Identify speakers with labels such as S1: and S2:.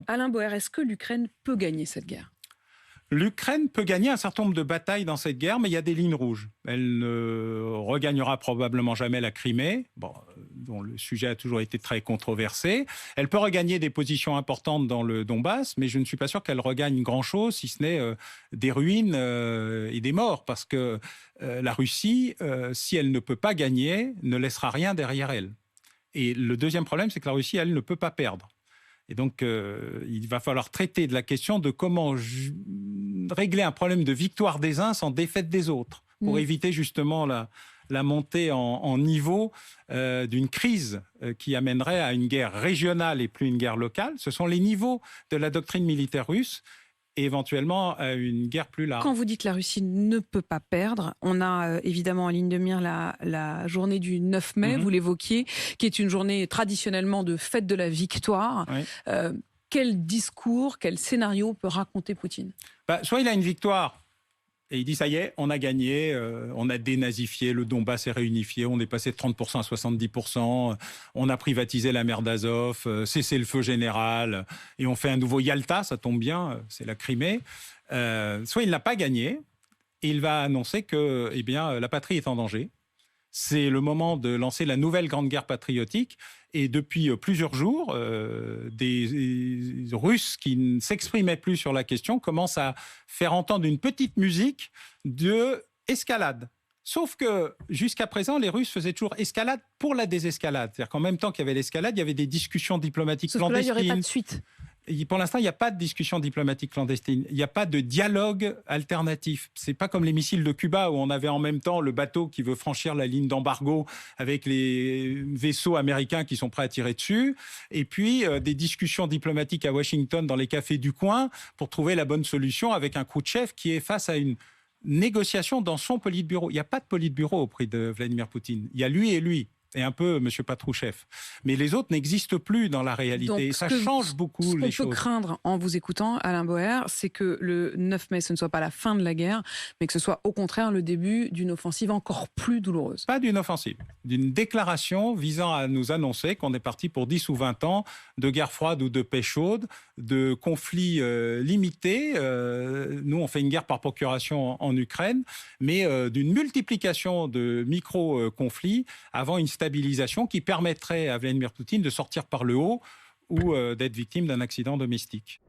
S1: Alain Boer, est-ce que l'Ukraine peut gagner cette guerre ?
S2: L'Ukraine peut gagner un certain nombre de batailles dans cette guerre, mais il y a des lignes rouges. Elle ne regagnera probablement jamais la Crimée, dont le sujet a toujours été très controversé. Elle peut regagner des positions importantes dans le Donbass, mais je ne suis pas sûr qu'elle regagne grand-chose, si ce n'est des ruines et des morts, parce que la Russie, si elle ne peut pas gagner, ne laissera rien derrière elle. Et le deuxième problème, c'est que la Russie, elle, ne peut pas perdre. Et donc, il va falloir traiter de la question de comment régler un problème de victoire des uns sans défaite des autres, pour éviter justement la montée en niveau d'une crise qui amènerait à une guerre régionale et plus une guerre locale. Ce sont les niveaux de la doctrine militaire russe et éventuellement à une guerre plus large.
S1: Quand vous dites que la Russie ne peut pas perdre, on a évidemment en ligne de mire la journée du 9 mai, vous l'évoquiez, qui est une journée traditionnellement de fête de la victoire.
S2: Oui.
S1: Quel discours, quel scénario peut raconter Poutine ?
S2: Soit il a une victoire et il dit ça y est, on a gagné, on a dénazifié, le Donbass est réunifié, on est passé de 30% à 70%, on a privatisé la mer d'Azov, cessé le feu général, et on fait un nouveau Yalta, ça tombe bien, c'est la Crimée. Soit il n'a pas gagné, et il va annoncer que la patrie est en danger. C'est le moment de lancer la nouvelle grande guerre patriotique. Et depuis plusieurs jours, des Russes qui ne s'exprimaient plus sur la question commencent à faire entendre une petite musique d'escalade. Sauf que jusqu'à présent, les Russes faisaient toujours escalade pour la désescalade. C'est-à-dire qu'en même temps qu'il y avait l'escalade, il y avait des discussions diplomatiques clandestines.
S1: Sauf que là, il n'y aurait pas de suite.
S2: Pour l'instant, il n'y a pas de discussion diplomatique clandestine. Il n'y a pas de dialogue alternatif. C'est pas comme les missiles de Cuba où on avait en même temps le bateau qui veut franchir la ligne d'embargo avec les vaisseaux américains qui sont prêts à tirer dessus. Et puis, des discussions diplomatiques à Washington dans les cafés du coin pour trouver la bonne solution avec un Khrouchtchev qui est face à une négociation dans son politburo. Il n'y a pas de politburo auprès de Vladimir Poutine. Il y a lui et lui. Et un peu M. Patrouchev. Mais les autres n'existent plus dans la réalité.
S1: Donc,
S2: ça change beaucoup les choses.
S1: Ce qu'on peut craindre en vous écoutant, Alain Boer, c'est que le 9 mai, ce ne soit pas la fin de la guerre, mais que ce soit au contraire le début d'une offensive encore plus douloureuse.
S2: Pas d'une offensive, d'une déclaration visant à nous annoncer qu'on est parti pour 10 ou 20 ans de guerre froide ou de paix chaude, de conflits limités. Nous, on fait une guerre par procuration en Ukraine, mais d'une multiplication de micro-conflits avant une stabilisation qui permettrait à Vladimir Poutine de sortir par le haut ou d'être victime d'un accident domestique.